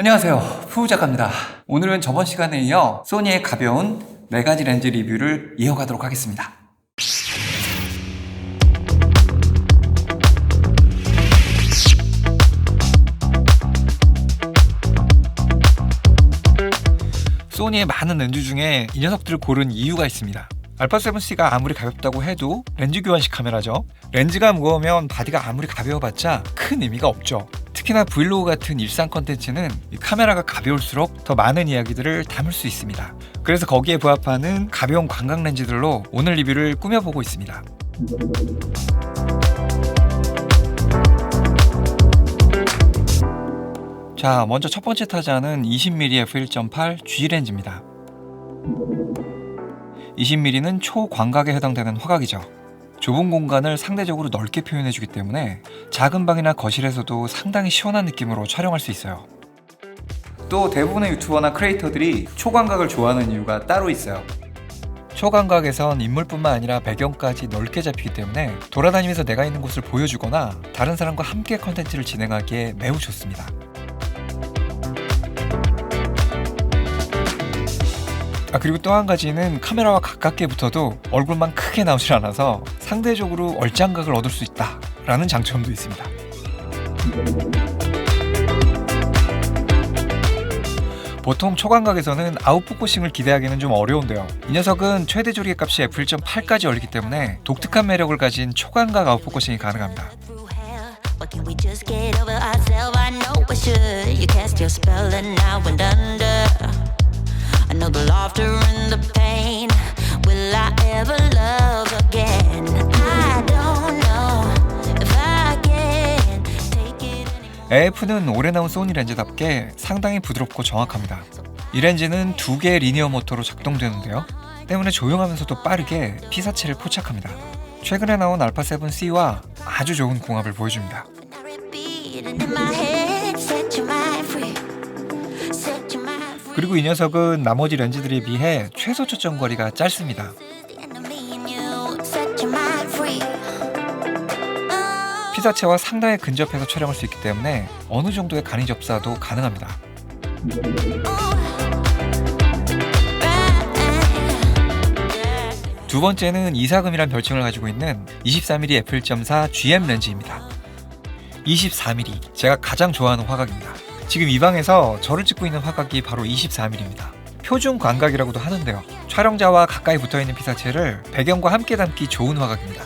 안녕하세요, 푸우작가입니다. 오늘은 저번 시간에 이어 소니의 가벼운 4가지 렌즈 리뷰를 이어가도록 하겠습니다. 소니의 많은 렌즈 중에 이 녀석들을 고른 이유가 있습니다. α7C가 아무리 가볍다고 해도 렌즈 교환식 카메라죠. 렌즈가 무거우면 바디가 아무리 가벼워봤자 큰 의미가 없죠. 특히나 브이로그 같은 일상 컨텐츠는 카메라가 가벼울수록 더 많은 이야기들을 담을 수 있습니다. 그래서 거기에 부합하는 가벼운 광각 렌즈들로 오늘 리뷰를 꾸며보고 있습니다. 자, 먼저 첫 번째 타자는 20mm f1.8 G 렌즈입니다. 20mm는 초광각에 해당되는 화각이죠. 좁은 공간을 상대적으로 넓게 표현해주기 때문에 작은 방이나 거실에서도 상당히 시원한 느낌으로 촬영할 수 있어요. 또 대부분의 유튜버나 크리에이터들이 초광각을 좋아하는 이유가 따로 있어요. 초광각에선 인물뿐만 아니라 배경까지 넓게 잡히기 때문에 돌아다니면서 내가 있는 곳을 보여주거나 다른 사람과 함께 컨텐츠를 진행하기에 매우 좋습니다. 그리고 또 한 가지는 카메라와 가깝게 붙어도 얼굴만 크게 나오질 않아서 상대적으로 얼짱각을 얻을 수 있다 라는 장점도 있습니다. 보통 초광각에서는 아웃포커싱을 기대하기는 좀 어려운데요. 이 녀석은 최대 조리개 값이 f1.8까지 열리기 때문에 독특한 매력을 가진 초광각 아웃포커싱이 가능합니다. I know the laughter and the pain. Will I ever love again? I don't know if I can take it anymore. AF는 올해 나온 소니 렌즈답게 상당히 부드럽고 정확합니다. 이 렌즈는 2개의 리니어 모터로 작동되는데요. 때문에 조용하면서도 빠르게 피사체를 포착합니다. 최근에 나온 α7C와 아주 좋은 궁합을 보여줍니다. 그리고 이 녀석은 나머지 렌즈들에 비해 최소 초점 거리가 짧습니다. 피사체와 상당히 근접해서 촬영할 수 있기 때문에 어느 정도의 간이 접사도 가능합니다. 두 번째는 이사금이란 별칭을 가지고 있는 24mm f1.4 GM 렌즈입니다. 24mm, 제가 가장 좋아하는 화각입니다. 지금 이 방에서 저를 찍고 있는 화각이 바로 24mm입니다. 표준 광각이라고도 하는데요. 촬영자와 가까이 붙어있는 피사체를 배경과 함께 담기 좋은 화각입니다.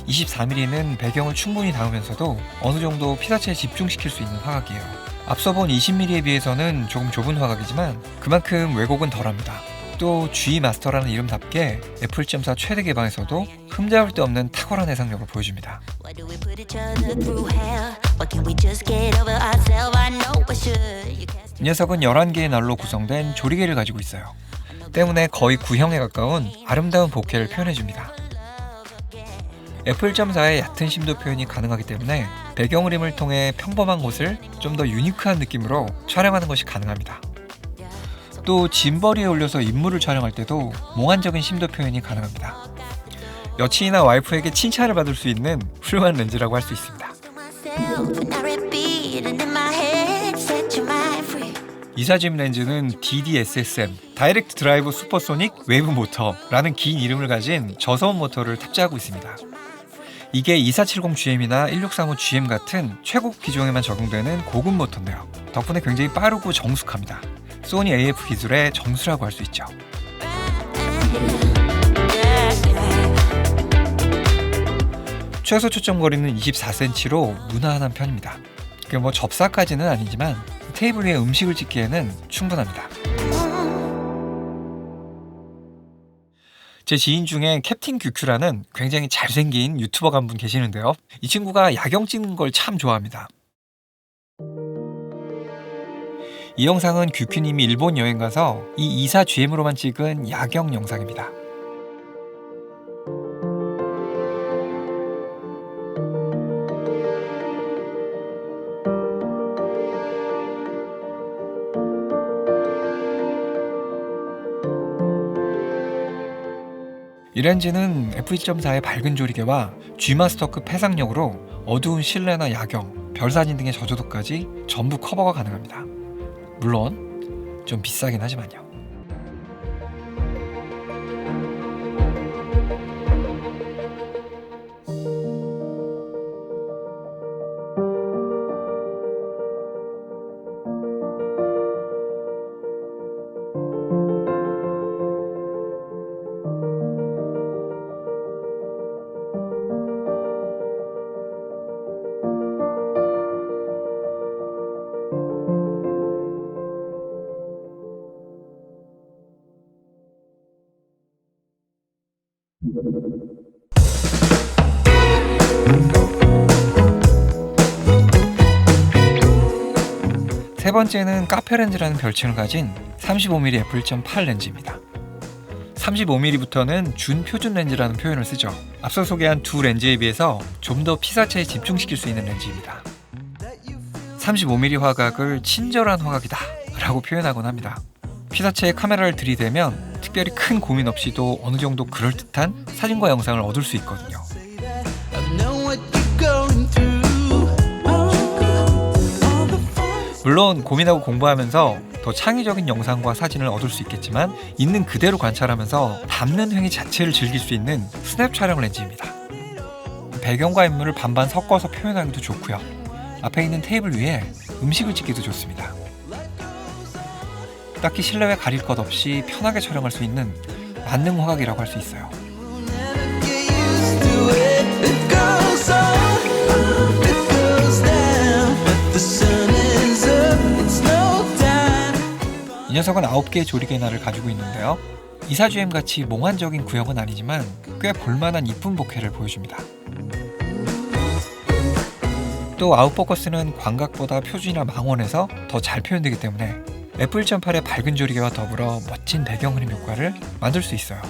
24mm는 배경을 충분히 담으면서도 어느 정도 피사체에 집중시킬 수 있는 화각이에요. 앞서 본 20mm에 비해서는 조금 좁은 화각이지만 그만큼 왜곡은 덜합니다. 또 G 마스터라는 이름답게 f1.4 최대 개방에서도 흠잡을 데 없는 탁월한 해상력을 보여줍니다. 이 녀석은 11개의 날로 구성된 조리개를 가지고 있어요. 때문에 거의 구형에 가까운 아름다운 보케를 표현해줍니다. f1.4의 얕은 심도 표현이 가능하기 때문에 배경 그림을 통해 평범한 곳을 좀 더 유니크한 느낌으로 촬영하는 것이 가능합니다. 또 짐벌이에 올려서 인물을 촬영할 때도 몽환적인 심도 표현이 가능합니다. 여친이나 와이프에게 칭찬을 받을 수 있는 훌륭한 렌즈라고 할 수 있습니다. 이사짐 렌즈는 DDSSM, 다이렉트 드라이브 슈퍼소닉 웨이브 모터라는 긴 이름을 가진 저소음 모터를 탑재하고 있습니다. 이게 2470GM이나 1635GM 같은 최고급 기종에만 적용되는 고급 모터인데요. 덕분에 굉장히 빠르고 정숙합니다. 소니 AF 기술의 정수라고 할 수 있죠. 최소 초점 거리는 24cm로 무난한 편입니다. 접사까지는 아니지만 테이블 위에 음식을 찍기에는 충분합니다. 제 지인 중에 캡틴 규큐라는 굉장히 잘생긴 유튜버가 한 분 계시는데요. 이 친구가 야경 찍는 걸 참 좋아합니다. 이 영상은 규큐님이 일본 여행 가서 이 24GM으로만 찍은 야경 영상입니다. 이 렌즈는 f2.4의 밝은 조리개와 G마스터급 해상력으로 어두운 실내나 야경, 별사진 등의 저조도까지 전부 커버가 가능합니다. 물론 좀 비싸긴 하지만요. 세 번째는 카페 렌즈라는 별칭을 가진 35mm f1.8 렌즈입니다. 35mm부터는 준표준 렌즈라는 표현을 쓰죠. 앞서 소개한 두 렌즈에 비해서 좀 더 피사체에 집중시킬 수 있는 렌즈입니다. 35mm 화각을 친절한 화각이다 라고 표현하곤 합니다. 피사체에 카메라를 들이대면 특별히 큰 고민 없이도 어느 정도 그럴듯한 사진과 영상을 얻을 수 있거든요. 물론 고민하고 공부하면서 더 창의적인 영상과 사진을 얻을 수 있겠지만 있는 그대로 관찰하면서 담는 행위 자체를 즐길 수 있는 스냅 촬영 렌즈입니다. 배경과 인물을 반반 섞어서 표현하기도 좋고요. 앞에 있는 테이블 위에 음식을 찍기도 좋습니다. 딱히 실내외 가릴 것 없이 편하게 촬영할 수 있는 만능 화각이라고 할 수 있어요. 이 녀석은 9개의 조리개날을 가지고 있는데요. 이사주엠 같이 몽환적인 구형은 아니지만 꽤 볼만한 이쁜 보케를 보여줍니다. 또 아웃포커스는 광각보다 표준이나 망원에서 더 잘 표현되기 때문에 f1.8의 밝은 조리개와 더불어 멋진 배경 그림 효과를 만들 수 있어요.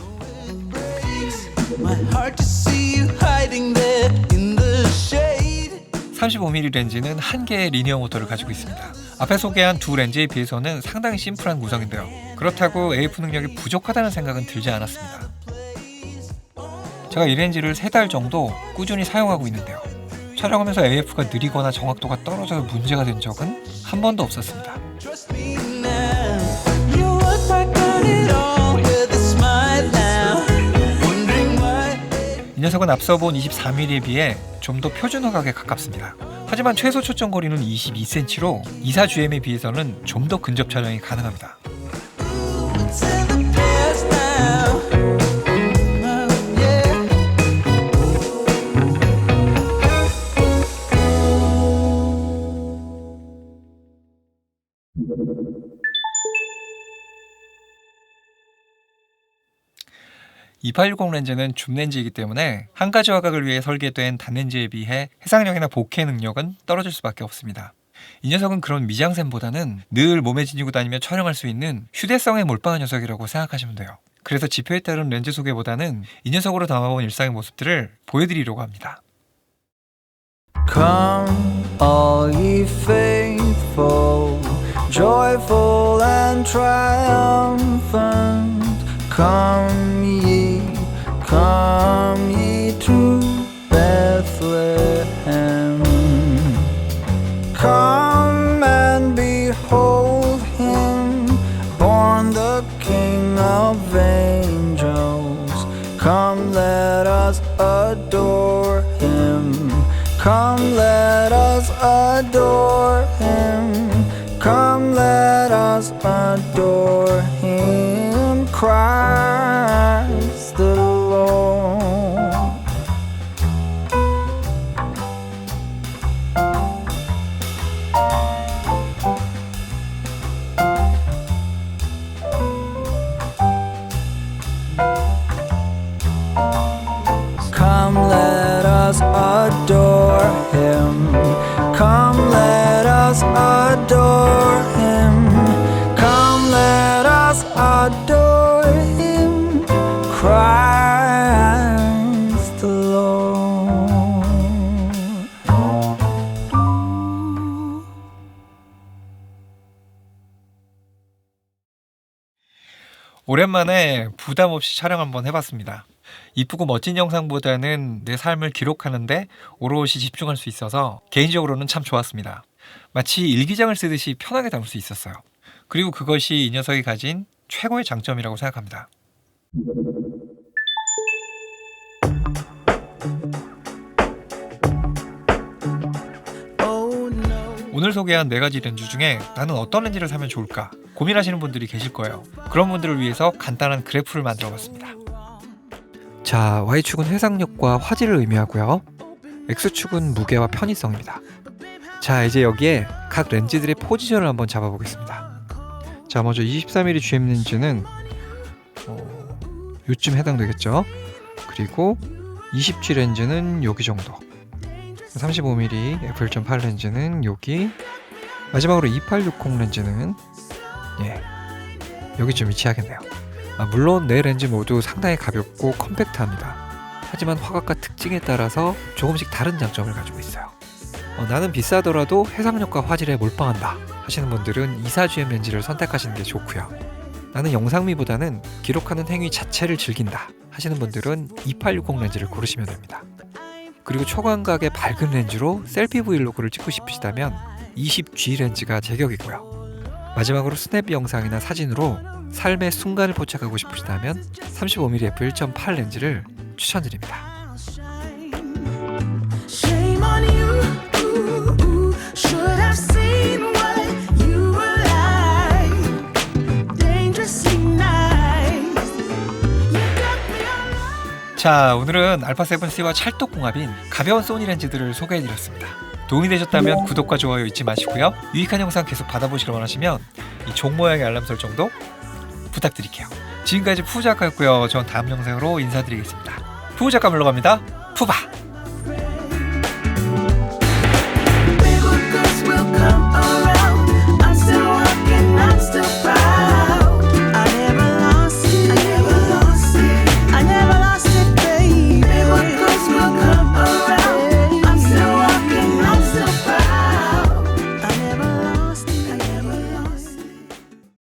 35mm 렌즈는 한 개의 리니어 모터를 가지고 있습니다. 앞에 소개한 두 렌즈에 비해서는 상당히 심플한 구성인데요. 그렇다고 AF 능력이 부족하다는 생각은 들지 않았습니다. 제가 이 렌즈를 3달 정도 꾸준히 사용하고 있는데요. 촬영하면서 AF가 느리거나 정확도가 떨어져서 문제가 된 적은 한 번도 없었습니다. 이 녀석은 앞서 본 24mm에 비해 좀 더 표준 화각에 가깝습니다. 하지만 최소 초점 거리는 22cm로 24GM에 비해서는 좀 더 근접 촬영이 가능합니다. (2860) 렌즈는 줌 렌즈이기 때문에 한 가지 화각을 위해 설계된 단렌즈에 비해 해상력이나 보케 능력은 떨어질 수밖에 없습니다. 이 녀석은 그런 미장센보다는 늘 몸에 지니고 다니며 촬영할 수 있는 휴대성에 몰빵한 녀석이라고 생각하시면 돼요. 그래서 지표에 따른 렌즈 소개보다는 이 녀석으로 담아본 일상의 모습들을 보여드리려고 합니다. Come all ye faithful, joyful and triumphant. Come ye to Bethlehem. Come and behold him, born the King of angels. Come let us adore him. Come let us adore him. Come let us adore him, Christ the Lord. Come let us adore him. Come let us adore him. Come let us adore him, Christ the Lord. 오랜만에 부담 없이 촬영 한번 해봤습니다. 이쁘고 멋진 영상보다는 내 삶을 기록하는데 오롯이 집중할 수 있어서 개인적으로는 참 좋았습니다. 마치 일기장을 쓰듯이 편하게 담을 수 있었어요. 그리고 그것이 이 녀석이 가진 최고의 장점이라고 생각합니다. 오늘 소개한 4가지 렌즈 중에 나는 어떤 렌즈를 사면 좋을까 고민하시는 분들이 계실 거예요. 그런 분들을 위해서 간단한 그래프를 만들어 봤습니다. 자, Y축은 회상력과 화질을 의미하고요. X축은 무게와 편의성입니다. 자, 이제 여기에 각 렌즈들의 포지션을 한번 잡아보겠습니다. 자, 먼저 23mm GM 렌즈는 요쯤 해당되겠죠. 그리고 20G 렌즈는 여기 정도, 35mm f1.8 렌즈는 여기, 마지막으로 2860 렌즈는 여기쯤 위치하겠네요. 물론 네 렌즈 모두 상당히 가볍고 컴팩트합니다. 하지만 화각과 특징에 따라서 조금씩 다른 장점을 가지고 있어요. 나는 비싸더라도 해상력과 화질에 몰빵한다 하시는 분들은 24GM 렌즈를 선택하시는 게 좋고요. 나는 영상미보다는 기록하는 행위 자체를 즐긴다 하시는 분들은 2860 렌즈를 고르시면 됩니다. 그리고 초광각의 밝은 렌즈로 셀피 브이로그를 찍고 싶으시다면 20G 렌즈가 제격이고요. 마지막으로 스냅 영상이나 사진으로 삶의 순간을 포착하고 싶으시다면 35mm f1.8 렌즈를 추천드립니다. 자, 오늘은 알파7C와 찰떡궁합인 가벼운 소니 렌즈들을 소개해드렸습니다. 도움이 되셨다면 구독과 좋아요 잊지 마시고요. 유익한 영상 계속 받아보시길 원하시면 이 종 모양의 알람 설정도 부탁드릴게요. 지금까지 푸작가였고요. 전 다음 영상으로 인사드리겠습니다. 푸작가 물러갑니다. 푸바!